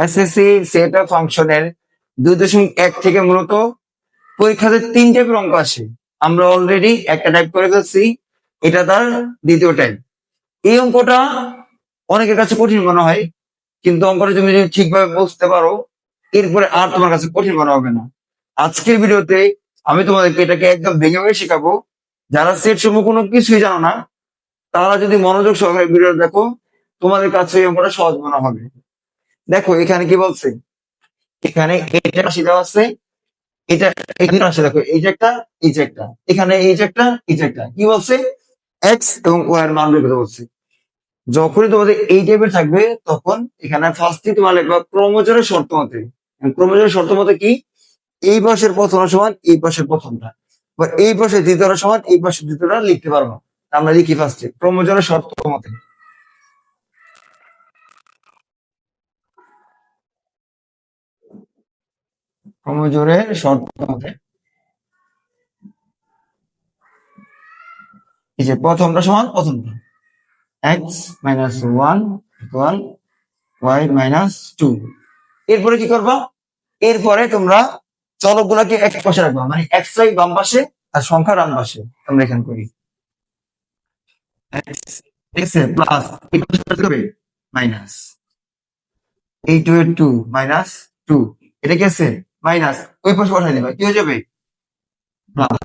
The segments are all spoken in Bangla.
এসএসসি সেট অফ ফাংশনের 2.1 থেকে মূলত পরীক্ষাতে 3 টাইপের অঙ্ক আসে। আমরা অলরেডি একটা টাইপ করে ফেলছি, এটা তার দ্বিতীয় টাইপ। এই অঙ্কটা অনেকের কাছে কঠিন মনে হয়, কিন্তু অঙ্কটা তুমি যদি ঠিকভাবে বুঝতে পারো এরপরে আর তোমার কাছে কঠিন মনে হবে না। আজকের ভিডিওতে আমি তোমাদেরকে এটাকে একদম ভেঙে ভেঙে শেখাবো। যারা সেট সমূহ কোনো কিছুই জানো না, তারা যদি মনোযোগ সহকারে ভিডিও দেখো, তোমাদের কাছে এই অঙ্কটা সহজ মনে হবে। দেখো এখানে কি বলছে, এখানে এটা রাশি দেওয়া আছে, এটা এখানে রাশি দেখো, এই যে একটা, এই যে একটা, এখানে এই যে একটা, এই যে একটা, কি বলছে এক্স এবং ওয়াই এর মান বের করতে বলছে। যখনই তোমাদের এই টাইপের থাকবে তখন এখানে ফার্স্টে তোমার লিখবা ক্রমজোরের শর্ত মতে। ক্রমজোরের শর্ত মতে কি, এই পাশের প্রথমটা সমান এই পাশের প্রথমটা, বা এই পাশের দ্বিতীয়টা সমান এই পাশের দ্বিতীয়টা লিখতে পারবো। আমরা লিখি ফার্স্টে ক্রমজোরের শর্ত মতে। ক্রমজোরের শর্ত মতে এই যে প্রথমটা সমান প্রথমটা, x minus one equal y minus two. এরপরে কি করবা, এরপরে তোমরা চলক গুলাকে এক পাশে রাখবা, মানে এক্স ওয়াই বাম পাশে আর সংখ্যা ডান পাশে। আমরা এখানে করি প্লাস মাইনাস এই টু এর টু মাইনাস টু, এটা কি আছে মাইনাস, ওই পাশে বসাই দেবা, কি হয়ে যাবে প্লাস।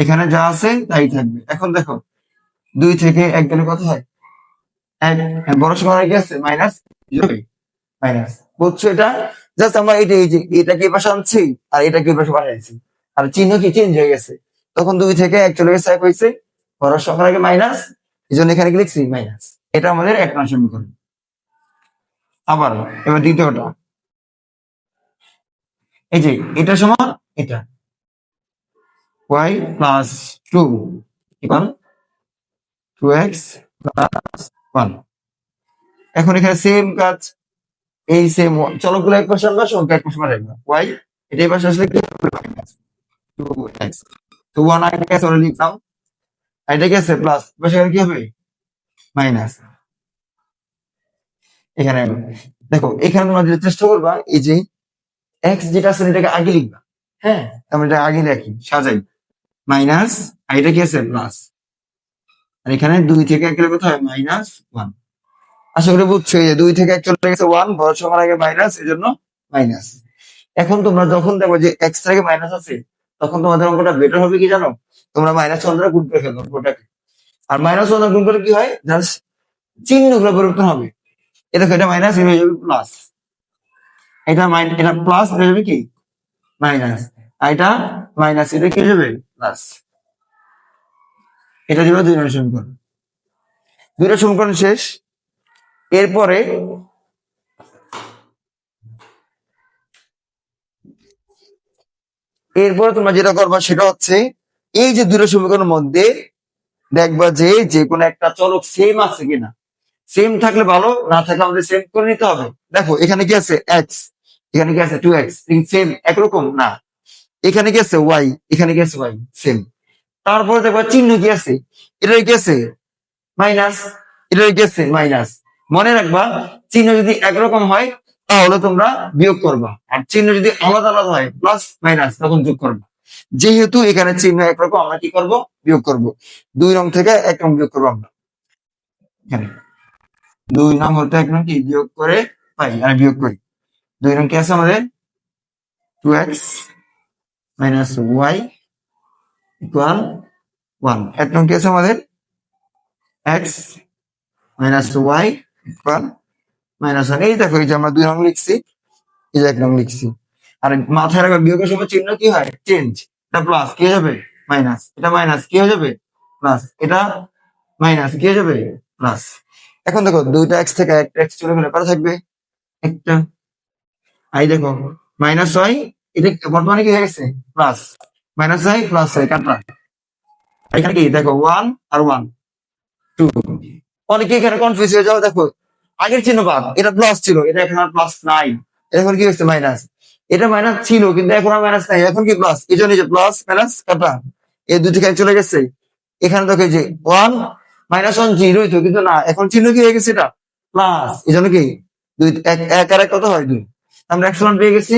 এখানে যা আছে তাই থাকবে। এখন দেখো 2 থেকে 1 গেলে কত হয়, এক, বড় সংখ্যা কি আছে মাইনাস মাইনাস, বুঝছো? এটা জাস্ট আমরা এটা এই যে এটাকে এই পাশে আনছি আর এটাকে এই পাশে পাঠাইছি, আর চিহ্ন কি চেঞ্জ হয়ে গেছে, তখন 2 থেকে 1 চলে গেছে, 1 হয়েছে, বড় সংখ্যার আগে মাইনাস, এই জন্য এখানে কি লিখছি মাইনাস। এটা আমাদের 1 নং সমীকরণ। আবার এবার দ্বিতীয়টা, এই যে এটা সমান এটা, y plus 2 equal 2x plus 1। এখন এখানে সেম কাজ, এই সেম চলকগুলো এক পাশে আনবা, সংখ্যা এক পাশে রাখবা, y এটা এই পাশে আসলে কি হবে মাইনাস 2x, তো 1 আগে আছে ওরা লিখলাম, আর এটা কি আছে প্লাস, পাশে কি হবে মাইনাস। এখানে দেখো, এখানে তোমরা যেটা চেষ্টা করবা, এই যে x যেটা আছে এটাকে আগে লিখবা, হ্যাঁ আমরা এটা আগে লিখি সাজাই, মাইনাস, আর এটা কি আছে প্লাস, আর এখানে 2 থেকে 1 গেলে কত হয় মাইনাস 1। আশা করি বুঝছো, এই যে 2 থেকে 1 চলে গেছে 1, বড় সংখ্যার আগে মাইনাস, এই জন্য মাইনাস। এখন তোমরা যখন দেখো যে এক্স থেকে মাইনাস আছে, তখন তোমাদের অঙ্কটা বেটার হবে কি জানো, তোমরা মাইনাস 1 দ্বারা গুণ করে ফেলো অঙ্কটাকে। আর মাইনাস 1 দ্বারা গুণ করে কি হয়, জাস্ট চিহ্নগুলো পরিবর্তন হবে। এটা এটা মাইনাস, এটা হয়ে যাবে প্লাস, এটা এটা প্লাস হয়ে যাবে কি মাইনাস, আর এটা মাইনাস, এটা কি হয়ে যাবে প্লাস। এটা যাবে 2 নং সমীকরণ। 2 নং সমীকরণ শেষ। এরপরে তোমরা যেটা করবা সেটা হচ্ছে, এই যে 2 নং সমীকরণের মধ্যে দেখবা যে যে কোনো একটা চলক সেম আছে কিনা, সেম থাকলে ভালো, না থাকলে আমাদের সেম করে নিতে হবে। দেখো এখানে কি আছে এক্স, এখানে কি আছে 2x, সেম একরকম না। এখানে কি আছে ওয়াই, এখানে কি আছে ওয়াই, সেম। তারপরে দেখবা চিহ্ন কি আছে, এটা কি আছে মাইনাস, এটা কি আছে মাইনাস। মনে রাখবা চিহ্ন যদি একরকম হয় তাহলে তোমরা বিয়োগ করবা, আর চিহ্ন যদি আলাদা আলাদা হয় প্লাস মাইনাস তখন যোগ করবা। যেহেতু এখানে চিহ্ন একরকম, আমরা কি করব বিয়োগ করব, 2 নং থেকে 1 নং বিয়োগ করবো আমরা। এখানে 2 নং হতে 1 নং কি বিয়োগ করে পাই, আর বিয়োগ করি। 2 নং কি আছে আমাদের 2x মাইনাস ওয়াই ইকুয়াল 1। 1 নং কি আছে আমাদের x minus y equal minus 1। এই দেখো, এই যে আমরা 2 নং লিখছি, এই যে 1 নং লিখছি। আর মাথায় রাখবে বিয়োগের সময় চিহ্ন কি হয় চেঞ্জ, এটা প্লাস কি হয়ে যাবে মাইনাস, এটা মাইনাস কি হয়ে যাবে প্লাস, এটা মাইনাস কি হয়ে যাবে প্লাস। এখন দেখো 2টা x থেকে 1টা x চলে গেলে কত থাকবে একটা, আই দেখো মাইনাস হয়, এটা বর্তমানে কি হয়ে গেছে প্লাস, মাইনাস হয় প্লাস হয় কাটা। এখানে কি দেখো 1 আর 1 2, অনেকে এখানে কনফিউজ হয়ে যাও। দেখো আগের চিহ্ন বাদ, এটা প্লাস ছিল, এটা এখন আর প্লাস নাই, এখন কি হচ্ছে মাইনাস। এটা মাইনাস ছিল কিন্তু এখন আর মাইনাস নাই, এখন কি প্লাস, এই জন্য যে প্লাস মাইনাস কাটা, এই 2 থেকে চলে গেছে। এখানে দেখো যে 1 মাইনাস 1 জিরোই তো, কিন্তু না, এখন চিহ্ন কি হয়ে গেছে, এটা প্লাস এই জন্য কি দুই এক আর এক কত হয় 2, আমরা x মান পেয়ে গেছি।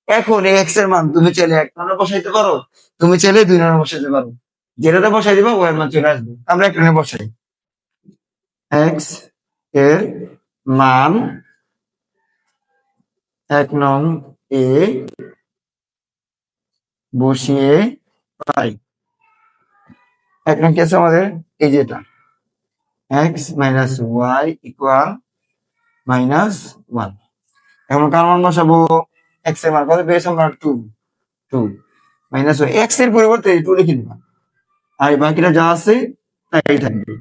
এখন এই x এর মান তুমি চাইলে 1 নাম্বার বসাইতে পারো, তুমি চাইলে 2 নাম্বার বসাইতে পারো, যেটাতে বসাই দিবা y এর মান চলে আসবে। আমরা একটা বসাই, x এর মান 1 নং এ বসিয়ে পাই। 1 নং কি আছে আমাদের, এই যেটা x মাইনাস ওয়াই ইকুয়াল -1। এখন কার মান বসাবো, x এর মান কত পেয়েছি আমরা, 2 মাইনাস ওয়াই, x এর পরিবর্তে 2 লিখে দিবা, আর বাকিটা যা আছে তাই থাকবে।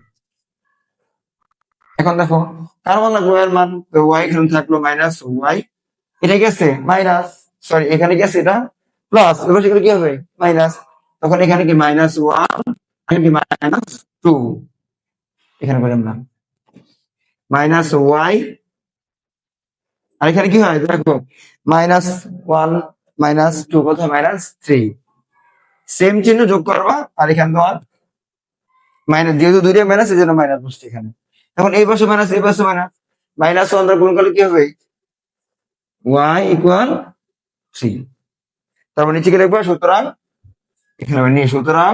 এখন দেখো কার মান লাগবে, y এর মান, তো y এখানে থাকলো মাইনাস ওয়াই, এটা গেছে মাইনাস, সরি এখানে গেছে এটা প্লাস, এবার সেখানে কি হবে মাইনাস, তখন এখানে কি -1, এখানে কি -2, এখানে বললাম না মাইনাস ওয়াই, আর এখানে কি হয় দেখো -1 -2 কত -3, সেম চিহ্ন যোগ করবা, আর এখানে তোমার মাইনাস, যেহেতু দুইটা মাইনাস এই জন্য মাইনাস বসছে এখানে। এখন এই পাশে মাইনাস, এই পাশে মাইনাস, -1 দ্বারা গুণ করলে কি হবে, y ইকুয়াল 3। তারপর নিচে কি লিখবা, সুতরাং এখানে নিয়ে, সুতরাং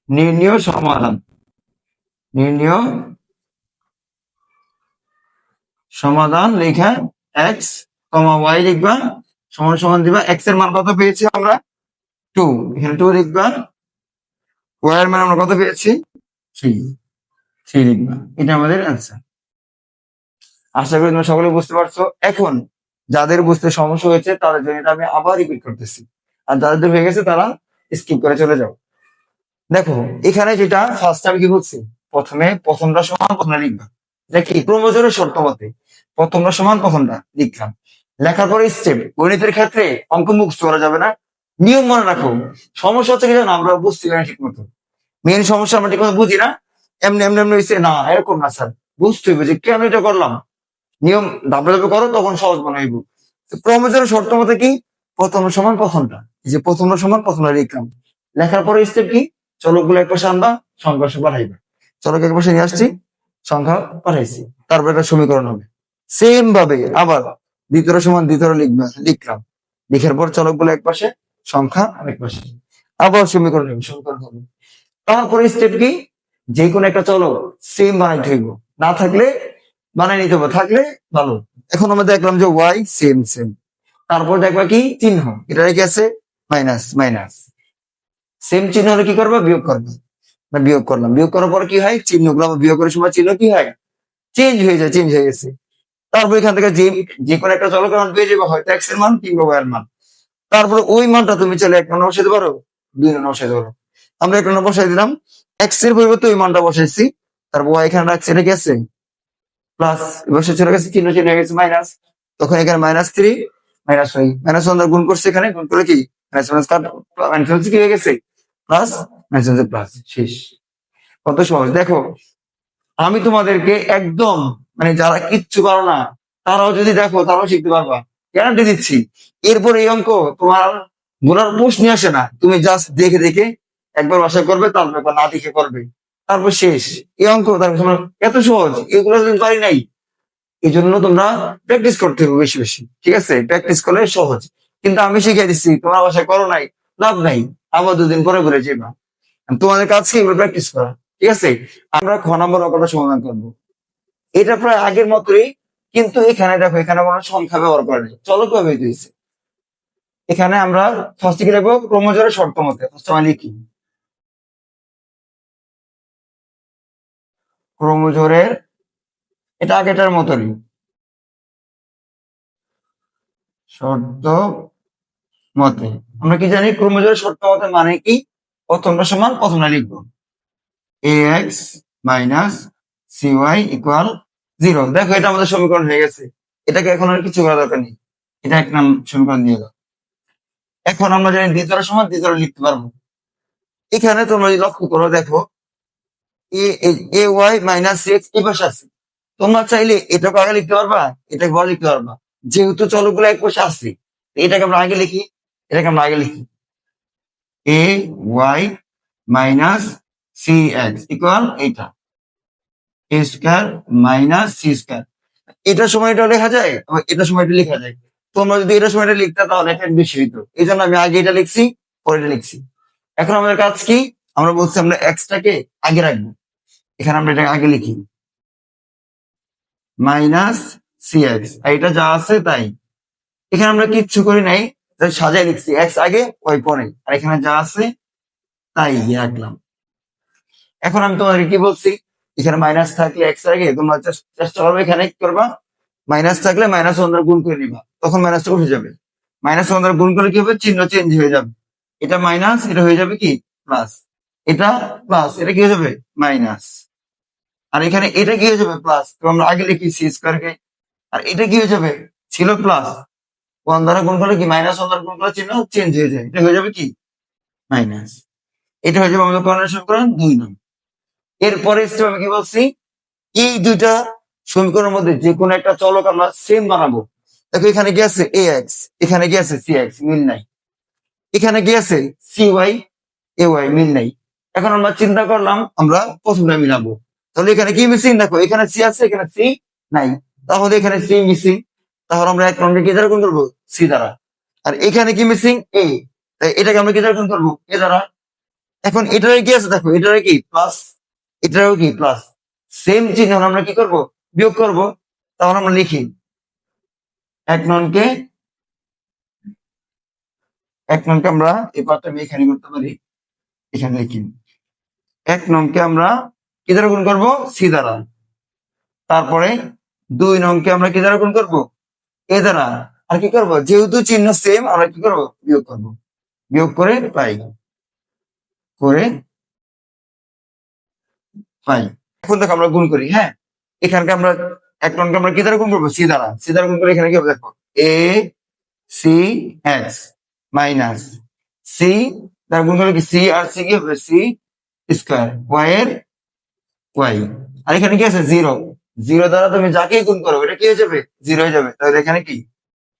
নির্ণয় সমাধান, নির্ণয় সমাধান লেখা x, y লিখবা, সমান সমান দিবা, x এর মান কত পেয়েছি আমরা 2, এখানে 2 লিখবা, y এর মান আমরা কত পেয়েছি 3 লিখবা, এটা আমাদের অ্যান্সার। আশা করি তোমরা সকলে বুঝতে পারছো। এখন যাদের বুঝতে সমস্যা হয়েছে তাদের জন্য এটা আমি আবার রিপিট করতেছি, আর যাদের হয়ে গেছে তারা স্কিপ করে চলে যাও। দেখো এখানে যেটা ফার্স্ট আমি কি বলছি, প্রথমে প্রথমটা সমান প্রথমটা লিখবা, এটা কি ক্রমজোরের শর্ত মতে প্রথমটা সমান প্রথমটা লিখলাম। লেখার পরে স্টেপ, গণিতের ক্ষেত্রে অঙ্ক মুখস্থ করা যাবে না, নিয়ম মনে রাখো। সমস্যা হচ্ছে কি জানো, আমরা বুঝতে পারি না ঠিক মতো, মেন সমস্যা আমরা ঠিক মতো বুঝি না, এমনি এমনি এমনি হয়েছে না, এরকম না স্যার, বুঝতে হবে যে কেন এটা করলাম, নিয়ম ধাপে ধাপে করো তখন সহজ মনে হইব। ক্রমজোরের শর্ত মতে কি, প্রথম সমান প্রথমটা, এই যে প্রথমটা সমান প্রথমটা লিখলাম, লেখার পরে স্টেপ কি, চলকগুলো এক পাশে আনবা, সংখ্যা পাঠাইবা, চলক এক পাশে নিয়ে আসছি, সংখ্যা পাঠাইছি, তারপর একটা সমীকরণ হবে। সেম ভাবে আবার দ্বিতীয় সমান দ্বিতীয় লিখলাম, লিখার পর চলকগুলো এক পাশে, সংখ্যা আরেক পাশে, আবার সমীকরণ হবে। তারপরে স্টেপ কি, যে কোনো একটা চলক সেম বানাইতে হইব, না থাকলে বানাই নিতে হবে, থাকলে ভালো। এখন আমরা দেখলাম যে ওয়াই সেম সেম, তারপর দেখবা কি চিহ্ন, এটা কি আছে মাইনাস মাইনাস, সেম চিহ্ন হলে কি করবা, বিয়োগ করবা, বিয়োগ করলাম, বিয়োগ করার পর কি হয়, চিহ্নগুলো আবার বিয়োগ করার সময় চিহ্ন কি হয়, চেঞ্জ হয়ে যায়, চেঞ্জ হয়ে গেছে। তারপর এখান থেকে যে কোনো একটা চলকের মান পেয়ে যাবে, হয়তো এক্স এর মান কিংবা ওয়াই এর মান, তারপরে ওই মানটা তুমি চাইলে 1 নম্বর বসাইতে পারো, 2 নম্বর বসাইতে পারো। আমরা 1 নম্বর বসাই দিলাম, এক্স এর পরিবর্তে ওই মানটা বসাইছি, তারপর ওয়াই এখানে রাখছি, এটা কি আছে প্লাস, বসে চলে গেছে, চিহ্ন চিহ্ন হয়ে গেছে মাইনাস, তখন এখানে -3 -y -1 দ্বারা গুণ করছে, এখানে গুণ করে কি মাইনাস কাট, মাইনাস কি হয়ে গেছে প্লাস, মাইনাস প্লাস, শেষ। কত সহজ দেখো, আমি তোমাদেরকে একদম মানে যারা কিচ্ছু পারো না তারাও যদি দেখো তারাও শিখতে পারবা, গ্যারান্টি দিচ্ছি। এরপর এই অঙ্ক তোমার গোনার প্রশ্ন আসে না, তুমি জাস্ট দেখে দেখে একবার বাসা করবে, তারপর না দেখে করবে, তারপর শেষ। এই অঙ্ক তোমার এত সহজ, এগুলো তুমি পারি নাই, এই জন্য তোমরা প্র্যাকটিস করতে হবে বেশি বেশি, ঠিক আছে, প্র্যাকটিস করলে সহজ। কিন্তু আমি শিখিয়ে দিচ্ছি, তোমরা বাসায় করো নাই, লাভ নাই, আবার 2 দিন পরে বলে যাবা। তোমাদের কাছে এগুলো প্র্যাকটিস করা, ঠিক আছে। আমরা খ নম্বর অঙ্কটা সমাধান করবো, এটা প্রায় আগের মতোই, কিন্তু এখানে দেখো এখানে কোনো সংখ্যা ব্যবহার করে নেই, চলক ব্যবহৃত হয়েছে। এখানে আমরা ফার্স্ট কি লিখবো, ক্রমজোরের শর্ত মতে, ফার্স্ট আমি লিখি ক্রমজোরের, এটা আগেটার মতনই, শর্ত মতে। আমরা কি জানি ক্রমজোরের শর্ত মতে মানে কি, প্রথমটা সমান প্রথমটা লিখবো, ax মাইনাস cy ইকুয়াল 0। দেখো এটা আমাদের সমীকরণ হয়ে গেছে, এটাকে এখন আর কিছু করা দরকার নেই, এটা এক নাম সমীকরণ দিয়ে দাও। এখন আমরা জানি দ্বিতীয় সমান দ্বিতীয় লিখতে পারবো। এখানে তোমরা যদি লক্ষ্য করো, দেখো এ ওয়াই মাইনাস এক্স এই পাশে আছে, তোমরা চাইলে এটাকে আগে লিখতে পারবা, এটাকে পরে লিখতে পারবা, যেহেতু চলকগুলো এক পাশে আছে, এটাকে আমরা আগে লিখি, এটাকে আমরা আগে লিখি, A Y minus C X equal এইটা, A square minus C square. এটার সময় এটা লেখা যায়, আবার এটার সময় এটা লেখা যায়। তোমরা যদি এটার সময় এটা লিখতে তাহলে এটা বেশি হইতো, এই জন্য আমি আগে এটা লিখছি, পরে এটা লিখছি। এখন আমাদের কাজ কি, আমরা বলছি আমরা এক্সটাকে আগে রাখবো, এখানে আমরা এটা আগে লিখি মাইনাস সি এক্স, আর এটা যা আছে তাই। এখানে আমরা কিচ্ছু করি নাই, সাজাই লিখছি এক্স আগে ওই পরে, আর এখানে যা আছে তাই রাখলাম। এখন আমি তোমাদের কি বলছি, এখানে মাইনাস থাকলে এক্স আগে তোমরা চেষ্টা করবে এখানে কি করবা, মাইনাস থাকলে মাইনাস ওয়ান দ্বারা গুণ করে নিবা, তখন মাইনাসটা উঠে যাবে। মাইনাস ওয়ান দ্বারা গুণ করলে কি হবে, চিহ্ন চেঞ্জ হয়ে যাবে, এটা মাইনাস এটা হয়ে যাবে কি প্লাস, এটা প্লাস এটা কি হয়ে যাবে মাইনাস, আর এখানে এটা কি হয়ে যাবে প্লাস, তো আমরা আগে লিখি সি স্কোয়ার কে, আর এটা কি হয়ে যাবে, ছিল প্লাস, ওয়ান দ্বারা গুণ করলে কি মাইনাস ওয়ান দ্বারা গুণ করলে চিহ্ন চেঞ্জ হয়ে যায়, এটা হয়ে যাবে কি মাইনাস। এটা হয়ে যাবে আমাদের কর্ণের সমীকরণ 2 নং। এরপরে স্টেপ আমি কি বলছি, এই দুইটা সমীকরণের মধ্যে যে কোনো একটা চলক আমরা সেম বানাবো। দেখো এখানে কি আছে এ এক্স, এখানে কি আছে সি এক্স, মিল নাই। এখানে কি আছে সি ওয়াই, এ ওয়াই, মিল নাই। এখন আমরা চিন্তা করলাম আমরা প্রথমটা মিলাবো, তাহলে এখানে কি মিসিং, দেখো এখানে সি আছে এখানে সি নাই, তাহলে এখানে সি মিসিং, তাহলে আমরা এক নম্বরে কি দ্বারা গুণ করবো, সি দ্বারা। আর এখানে কি মিসিং এ, তাই এটাকে আমরা কি দ্বারা গুণ করবো, এ দ্বারা। এখন এটারে কি আছে, দেখো এটারে কি প্লাস, এটারও কি প্লাস, সেম চিহ্ন আমরা কি করব, বিয়োগ করব। তাহলে আমরা লিখি এক ননকে আমরা এই পার্টটা আমি এখানে করতে পারি, এখানে লিখি 1 নংকে আমরা কি দ্বারা গুণ করবো, সি দ্বারা। তারপরে 2 নংকে আমরা কি দ্বারা গুণ করবো, এ দ্বারা। আর কি করবো, যেহেতু চিহ্ন সেম আমরা কি করবো, বিয়োগ করবো, বিয়োগ করে পাই, করে পাই। এখন দেখো আমরা গুণ করি, হ্যাঁ এখানকে আমরা 1 নংকে আমরা কি দ্বারা গুণ করবো, সি দ্বারা। সি দ্বারা গুণ করে এখানে কি হবে, দেখো A C x minus C দ্বারা গুণ করলে কি সি, আর সি কি হবে সি স্কোয়ার, ওয়াই এর ওয়াই। আর এখানে কি আছে জিরো, জিরো দ্বারা তুমি যাকেই গুণ করো এটা কি হয়ে যাবে, জিরো হয়ে যাবে, তাহলে এখানে কি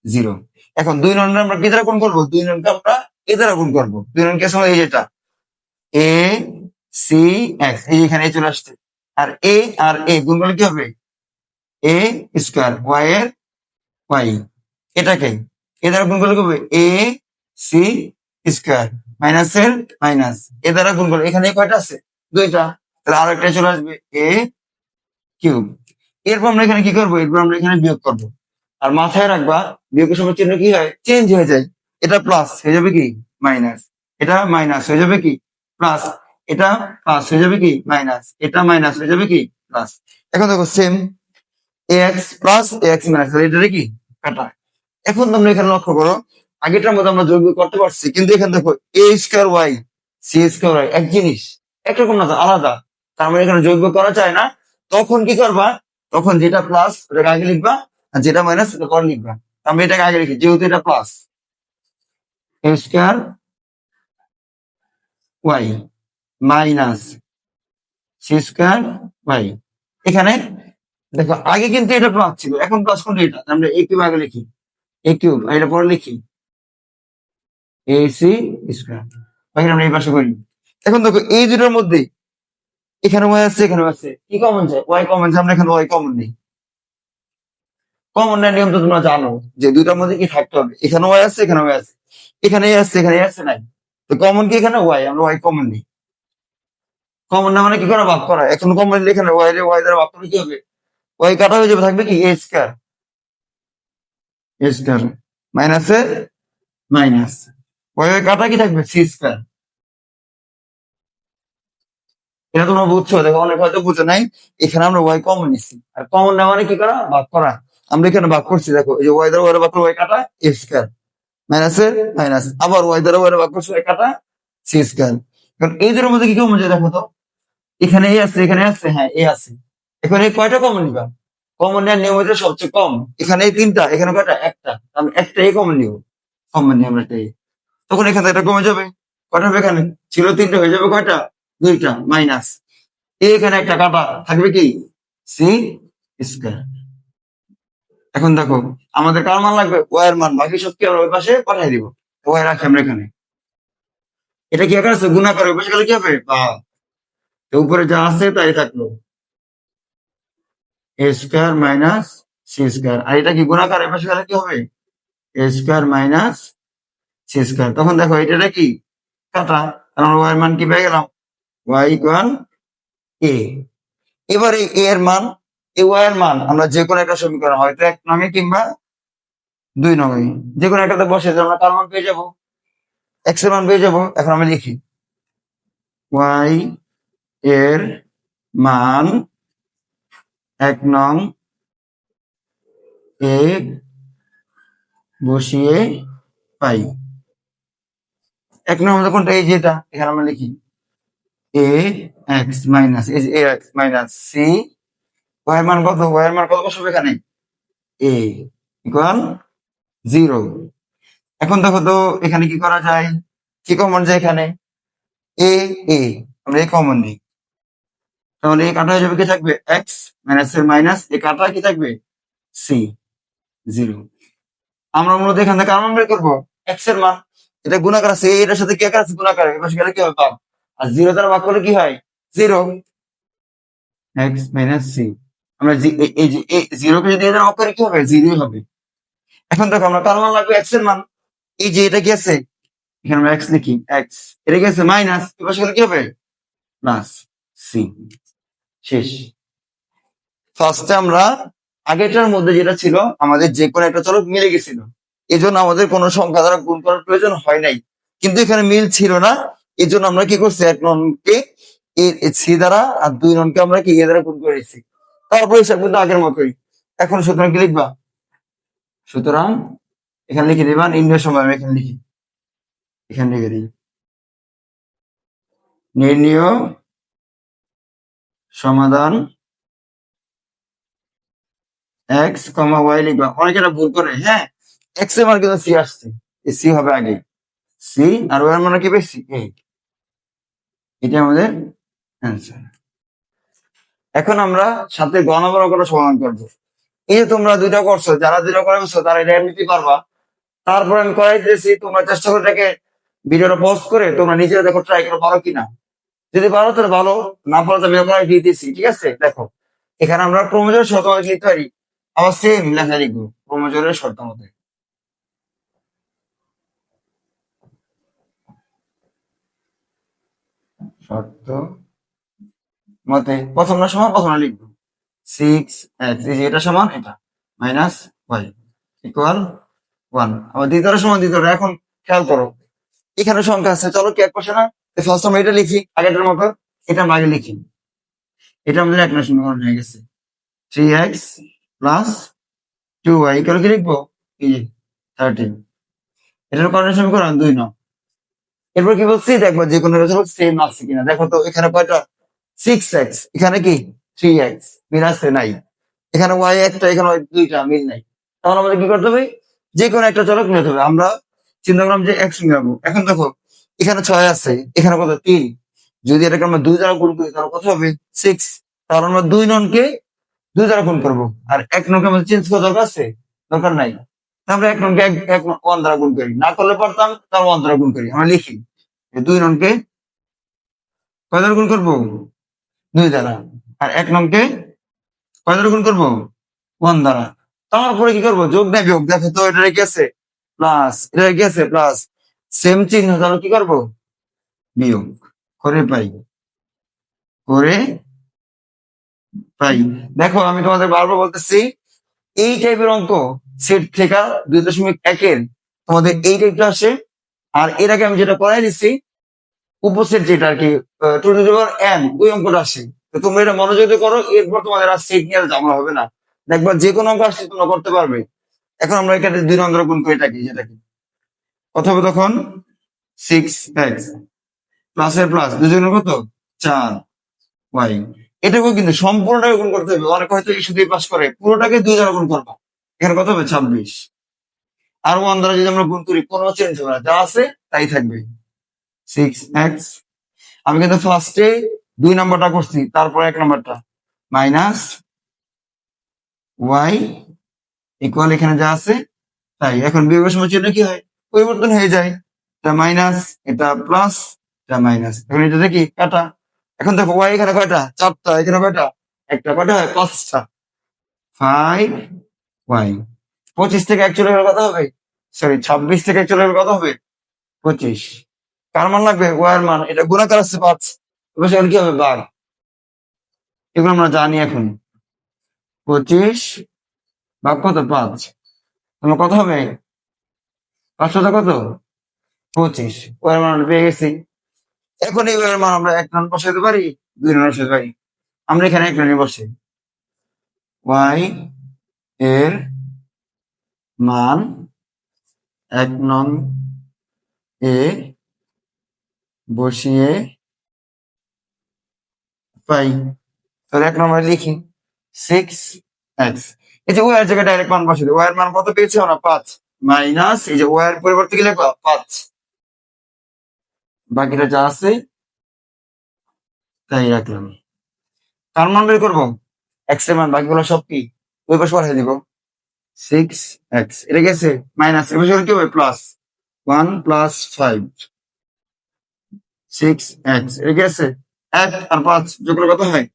জিরো। এখন 2 নং আমরা কি দ্বারা গুণ করবো, 2 নংকে আমরা এ দ্বারা গুণ করবো। 2 নংকে সময় এই যেটা এ সি এক্স, এই এখানে এ চলে আসছে, আর এ গুণ করলে কি হবে এ স্কোয়ার, ওয়াই এর ওয়াই। এটাকে এ দ্বারা গুণ করলে কি হবে এ সি স্কোয়ার, মাইনাস এর মাইনাস, এ দ্বারা গুণ করলে এখানে কয়টা আছে, 2টা, তাহলে আরো একটা চলে আসবে এ কিউব। এরপর আমরা এখানে কি করবো, এরপর আমরা এখানে বিয়োগ করবো। আর মাথায় রাখবা বিয়োগের সময় চিহ্ন কি হয়, চেঞ্জ হয়ে যায়, এটা প্লাস হয়ে যাবে কি মাইনাস, এটা মাইনাস হয়ে যাবে কি প্লাস, এটা প্লাস হয়ে যাবে কি মাইনাস, এটা মাইনাস হয়ে যাবে কি প্লাস। এখন দেখো সেম এ এক্স প্লাস এ এক্স মাইনাস, এটা কি কাটা। এখন তোমরা এখানে লক্ষ্য করো, আগেটার মধ্যে আমরা যোগ বিয়োগ করতে পারছি, কিন্তু এখানে দেখো A square Y C square Y এক জিনিস, একরকম না তো আলাদা, তার মানে এখানে যোগ বিয়োগ করা যায় না। তখন কি করবা, তখন যেটা প্লাস ওটাকে আগে লিখবা, আর যেটা মাইনাস ওটা পরে লিখবা। আমি এটাকে আগে লিখি, যেহেতু এটা plus A square Y minus C square Y. এখানে দেখো আগে কিন্তু এটা প্লাস ছিল, এখন প্লাস কোনটা, এটা আমরা এ কিউব আগে লিখি, এ কিউব, আর এটা পরে লিখি এ সি স্কোয়ার, বাকি আমরা এই পাশে করি। এখন দেখো এই দুটোর মধ্যে এখানে ওয়াই আছে এখানে আছে, কি কমন যায়, ওয়াই কমন যায়, আমরা এখানে ওয়াই কমন নেই। কমন নেওয়ার নিয়ম তো তোমরা জানো, যে দুটার মধ্যে কি থাকতে হবে, এখানে ওয়াই আছে এখানে ওয়াই আছে, এখানে এ আছে এখানে এ আছে নাই, তো কমন কি এখানে ওয়াই, আমরা ওয়াই কমন নেই। কমন না মানে কি করা, ভাগ করা। এখন কমন নিলে এখানে ওয়াই রে ওয়াই দ্বারা ভাগ করলে কি হবে, ওয়াই কাটা হয়ে যাবে, থাকবে কি এ স্কোয়ার, এ স্কোয়ার মাইনাসে মাইনাস, ওয়াই ওয়াই কাটা কি থাকবে সি স্কোয়ার। এটা তোমরা বুঝছো, দেখো অনেক হয়তো বুঝো নাই, এখানে আমরা ওয়াই কমন নিচ্ছি, আর কমন না মানে কি করা, ভাগ করা। আমরা এখানে ভাগ করছি, দেখো এই যে ওয়াই দ্বারা ওয়াই ভাগ করে ওয়াই কাটা এ স্কোয়ার মাইনাসের মাইনাস, আবার ওয়াই দ্বারা ওয়াই ভাগ করছি ওয়াই কাটা সি স্কোয়ার। কারণ এই দুটোর মধ্যে কি কমন যায়, দেখো তো এখানে এ আছে এখানে আছে, হ্যাঁ এ আছে, এখানে কয়টা কমন নিবা, কমন নেওয়ার নিয়ম হচ্ছে সবচেয়ে কম, এখানে এই তিনটা, এখানে কয়টা একটা, আমি একটা এ কমন নিব, কমন নিয়ে আমরা একটা এ, তখন এখানে এটা কমে যাবে, কয়টা হবে এখানে ছিল তিনটা, হয়ে যাবে কয়টা 2টা মাইনাস, এখানে একটা কাটা থাকবে কি সি স্কোয়ার। এখন দেখো আমাদের কার মান লাগবে, ওয়াই এর মান, বাকি সব কি আমরা ওই পাশে পাঠিয়ে দিব, ওয়াই রাখি আমরা এখানে। এটা কি আছে গুণাকার, ওই পাশে গেলে কি হবে বা, তো উপরে যা আছে তাই থাকলো। এ স্কোয়ার মাইনাস সি স্কোয়ার, আর এটা কি গুণাকার, এ পাশে গেলে কি হবে, এ স্কোয়ার মাইনাস সি স্কোয়ার। তখন দেখো এটা কি কাটা, আমরা ওয়াই এর মান কি পেয়ে গেলাম, ওয়াই ইকুয়াল এ। এবারে এ এর মান, এ ওয়াই এর মান আমরা যে কোনো একটা সমীকরণ হয়তো 1 নঙে কিংবা 2 নঙে যে কোনো একটাতে বসে আমরা কার মান পেয়ে যাবো, এক্স এর মান পেয়ে যাবো। এখন আমরা লিখি ওয়াই এর মান 1 নং এ বসিয়ে পাই। 1 নং আমাদের কোনটা, এই যেটা এখানে আমরা লিখি এ এক্স মাইনাস এ এক্স মাইনাস সি, ওয়াই এর মান কত, ওয়াই এর মান কত বসাবো এখানে, এ ইকুয়াল 0। এখন দেখো তো এখানে কি করা যায়, কি কমন যায় এখানে, এ এ আমরা এ কমন নিই, তাহলে এ কাটা হয়ে যাবে, কি থাকবে এক্স মাইনাস এর মাইনাস এ কাটা কি থাকবে সি 0। আমরা মূলত এখান থেকে কার মান বের করবো, এক্স এর মান, এটা গুণাকার আছে, এটার সাথে কি আকার আছে, গুণাকার, এর পাশে গেলে কি হবে, পাব। আর 0 দ্বারা ভাগ করলে কি হয়, 0, এক্স মাইনাস সি। আমরা এই যে 0 কে যদি এ দ্বারা ভাগ করি কি হবে, 0 হবে। এখন দেখো আমরা কার মান লাগবে, এক্স এর মান, এই যে এটা কি আছে, এখানে আমরা এক্স লিখি, এক্স, এটা কি আছে মাইনাস, এর পাশে গেলে কি হবে প্লাস সি, শেষ। ফার্স্টে আমরা আগেরটার মধ্যে যেটা ছিল আমাদের যে কোনো একটা চলক মিলে গেছিল, এই জন্য আমাদের কোনো সংখ্যা দ্বারা গুণ করার প্রয়োজন হয় নাই। কিন্তু এখানে মিল ছিল না, এই জন্য আমরা কি করছি, 1 ননকে সি দ্বারা আর 2 ননকে আমরা কি এ দ্বারা গুণ করেছি, তারপর হিসাব কিন্তু আগের মতোই। এখন সুতরাং কি লিখবা, সুতরাং এখানে লিখে দিবা নির্ণয় সময়, আমি এখানে লিখি, এখানে লিখে দিই নির্ণয় সমাধান এক্স কমা ওয়াই লিখবা। অনেকে এটা ভুল করে, হ্যাঁ এক্স এর মান কিন্তু সি আসছে, সি হবে আগে, সি আর ওয়াই এর মান কি বেশি এ, এটা আমাদের অ্যান্সার। এখন আমরা সাথে গ নম্বর অঙ্কটা সমাধান করবো। এই যে তোমরা দুইটা করছো, যারা দুইটা করেছো তারা এটা এমনিতে পারবা। তারপর আমি করাই দিয়েছি, তোমরা চেষ্টা করে দেখে ভিডিওটা পজ করে তোমরা নিজেরা দেখো, ট্রাই করে পারো কিনা। যদি পারো তাহলে ভালো, না পারো তো আমি করাই দিয়ে দিয়েছি, ঠিক আছে। দেখো এখানে আমরা ক্রমজোরের শর্ত মতে লিখতে পারি, আবার সেম লেখা লিখবো ক্রমজোরের শর্ত মতে। শর্ত মতে প্রথমটা সমান প্রথমটা লিখবো 6x, এই যে এটা সমান এটা মাইনাস ওয়াই ইকুয়াল 1। আবার দ্বিতীয়টা সমান দ্বিতীয়টা। এখন খেয়াল করো এখানে সংখ্যা আছে, চলো কি এক পাশে না, ফার্স্ট আমরা এটা লিখি আগেটার মতো, এটা আমরা আগে লিখি, এটা আমাদের 1 নং সমীকরণ হয়ে গেছে, 3x প্লাস 2y ইকুয়াল কি লিখবো, এই যে 13। এটার কারণে সমীকরণ 2 নং। এরপর কি বলছি, দেখবো যে কোনো রেজাল্ট সেম আছে কিনা। দেখো তো এখানে কয়টা, 6x, এখানে কি 3x, মিল আছে নাই, এখানে y একটা, এখানে y দুইটা, মিল নাই। তাহলে আমাদের কি করতে হবে, যে কোনো একটা চলক নিতে হবে। আমরা চিন্তা করলাম যে x মিলাবো। এখন দেখো এখানে 6 আছে, এখানে কত 3, যদি এটাকে আমরা 2 দ্বারা গুণ করি তাহলে কত হবে 6। তাহলে আমরা 2 ননকে 2 দ্বারা গুণ করবো, আর 1 ননকে আমাদের চেঞ্জ করা দরকার আছে, দরকার নাই। তা আমরা 1 ননকে 1 দ্বারা গুণ করি, না করলে পারতাম, তাহলে 1 দ্বারা গুণ করি। আমরা লিখি 2 ননকে কয় দ্বারা গুণ করবো, 2 দ্বারা, আর 1 নংকে কয় দ্বারা গুণ করবো, 1 দ্বারা। তারপরে কি করবো, যোগ না বিয়োগ, দেখো তো এটা কি আছে প্লাস, এটা কি আছে প্লাস, সেম চিহ্ন, তাহলে কি করবো বিয়োগ করে পাই, করে পাই। দেখো আমি তোমাদের বারবার বলতেছি, এই টাইপের অঙ্ক সেট থেকে 2.1 তোমাদের এই টাইপটা আসে। আর এর আগে আমি যেটা করাই দিচ্ছি উপসেট, যেটা আর কি 2n, ওই অঙ্কটা আসে। তো তোমরা এটা মনোযোগ দিয়ে করো, এরপর তোমাদের আর সেট নিয়ে ঝামেলা হবে না। দেখবা যে কোনো অঙ্ক আসছে তোমরা করতে পারবে। এখন আমরা এখানে 2 নং দ্বারা গুণ করে থাকি, যেটা কি কত হবে তখন 6x প্লাসের প্লাস 2 জনের কত 4y। এটাকেও কিন্তু সম্পূর্ণটাকে গুণ করতে হবে। অনেক হয়তো শুধু পাস করে, পুরোটাকে 2 দ্বারা গুণ করবো, এখানে কত হবে 26। আর 1 দ্বারা যদি আমরা গুণ করি কোনো চেঞ্জ হবে না, যা আছে তাই থাকবে 6x। আমি কিন্তু ফার্স্টে 2 নাম্বারটা করছি, তারপর 1 নাম্বারটা মাইনাস ওয়াই ইকুয়াল এখানে যা আছে তাই। এখন বিয়োগের সময় চিহ্ন কি হয়, পরিবর্তন হয়ে যায়, এটা মাইনাস এটা প্লাস এটা মাইনাস, এখন এটা দেখি কাটা। এখন দেখো ওয়াই এখানে কয়টা 4টা, এখানে কয়টা একটা, কয়টা হয় 5টা। Five Y. 25 থেকে 1 চলে গেলে কত হবে? সরি, 26 থেকে 1 চলে গেলে কত হবে? 25। কার মান লাগবে? ওয়াই এর মান। এটা গুণাকার আছে 5, এবার সেখানে কি হবে? ভাগ। এগুলো আমরা জানি এখন। 25 ভাগ কত? 5। তাহলে কত হবে? 5 কত? 25। ওয়াই এর মান আমরা পেয়ে গেছি। এখন এই ওয়াই এর মান আমরা 1 নং বসাতে পারি, 2 নং বসাতে পারি। আমরা এখানে 1 নং বসাই। ওয়াই এর মান 1 নং এ বসিয়ে পাই। তাহলে 1 নম্বরে লিখি 6x। এই যে ওয়াই এর জায়গায় ডাইরেক্ট মান বসিয়ে দিই। ওয়াই এর মান কত পেয়েছি আমরা? 5 মাইনাস এই যে ওয়াই এর পরিবর্তে কি লিখবো? 5। বাকিটা যা আছে তাই রাখলাম। কার মান বের করবো? x এর মান। বাকিগুলো সব কি ওই পাশে পাঠিয়ে দিব। 6x এটা গেছে মাইনাস, এবার কি হবে? প্লাস 1 প্লাস 5 6x এটা গেছে 1 আর 5 যোগ করলে কত হয়?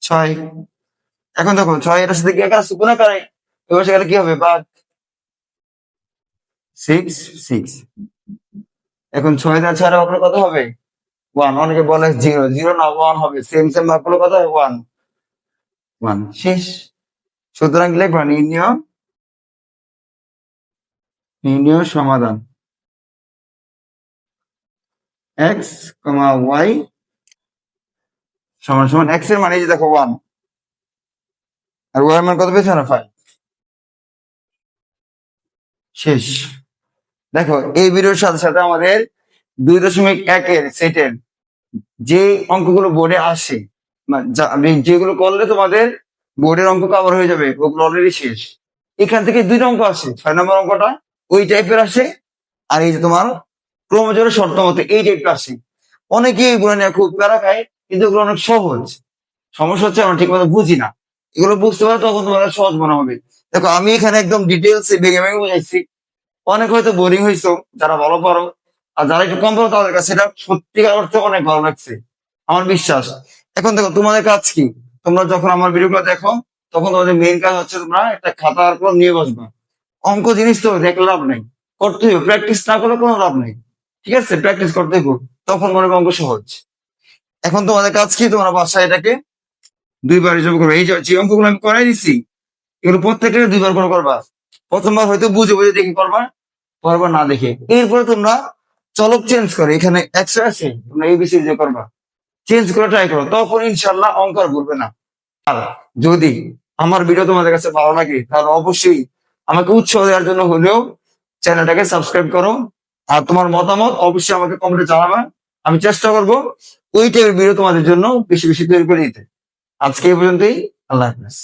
6। এখন দেখো 6 এটার সাথে কি একা আছে? গুণাকারে। এবার সেখানে কি হবে? ভাগ। 6 এখন 6 দ্বারা 6 ভাগ করলে কত হবে? 1। অনেকে বলে 0, 0 না 1 হবে। সেম সেম ভাগ করলে কত হবে? 1 1 শেষ। সুতরাং লিখবা নির্ণয় সমাধান x, y সমান সমান x এর মান এই যে দেখো 1 আর y এর মান কত পেয়েছো না? 5। শেষ। দেখো এই ভিডিওর সাথে সাথে আমাদের 2.1 এর সেটের যে অঙ্কগুলো বোর্ডে আসে, যেগুলো করলে তোমাদের বোর্ডের অঙ্ক কভার হয়ে যাবে, ওগুলো অলরেডি শেষ। এখান থেকে 2টা অঙ্ক আসে। 6 নম্বর অঙ্কটা ওই টাইপের আসে, আর এই যে তোমার ক্রমজোরের শর্ত মতো এই টাইপের আসে। অনেকে এগুলো নিয়ে খুব প্যারা খায়, কিন্তু এগুলো অনেক সহজ। সমস্যা হচ্ছে আমরা ঠিক মতো বুঝি না। এগুলো বুঝতে পারলে তখন তোমাদের সহজ মনে হবে। দেখো আমি এখানে একদম ডিটেলস ভেঙে ভেঙে বুঝাইছি। অনেক হয়তো বোরিং হয়েছো যারা ভালো পারো, আর যারা একটু কম পারো তাদের কাছে এটা সত্যিকার অর্থে অনেক ভালো লাগছে, আমার বিশ্বাস। এখন দেখো তোমাদের কাজ কি? তোমরা যখন আমার ভিডিওগুলো দেখো তখন তোমাদের মেইন কাজ হচ্ছে তোমরা একটা খাতার পর নিয়ে বসবা। অঙ্ক জিনিস তো দেখলে লাভ নেই, করতে হবে। প্র্যাকটিস না করলে কোনো লাভ নেই। ঠিক আছে, প্র্যাকটিস করতে হবে, তখন মনে করো অঙ্ক সহজ। এখন তোমাদের কাজ কি? তোমরা বাসায় এটাকে 2 বার হিসাব করবে। এই যে অঙ্কগুলো আমি করাই দিচ্ছি, এগুলো প্রত্যেকটা 2 বার করে করবা। প্রথমবার হয়তো বুঝে বুঝে দেখে করবা, পরবার না দেখে। এরপরে তোমরা চলক চেঞ্জ করে, এখানে 100 আছে, তোমরা এবিসি যে করবা, চেঞ্জ করে ট্রাই করো, তখন ইনশাল্লাহ অঙ্ক আর ভুলবে না। আর যদি আমার ভিডিও তোমাদের কাছে ভালো লাগে তাহলে অবশ্যই আমাকে উৎসাহ দেওয়ার জন্য হলেও চ্যানেলটাকে সাবস্ক্রাইব করো। আর তোমার মতামত অবশ্যই আমাকে কমেন্টে জানাবা। আমি চেষ্টা করবো ওই টাইপের ভিডিও তোমাদের জন্য বেশি বেশি তৈরি করে দিতে। আজকে এই পর্যন্তই। আল্লাহ হাফেজ।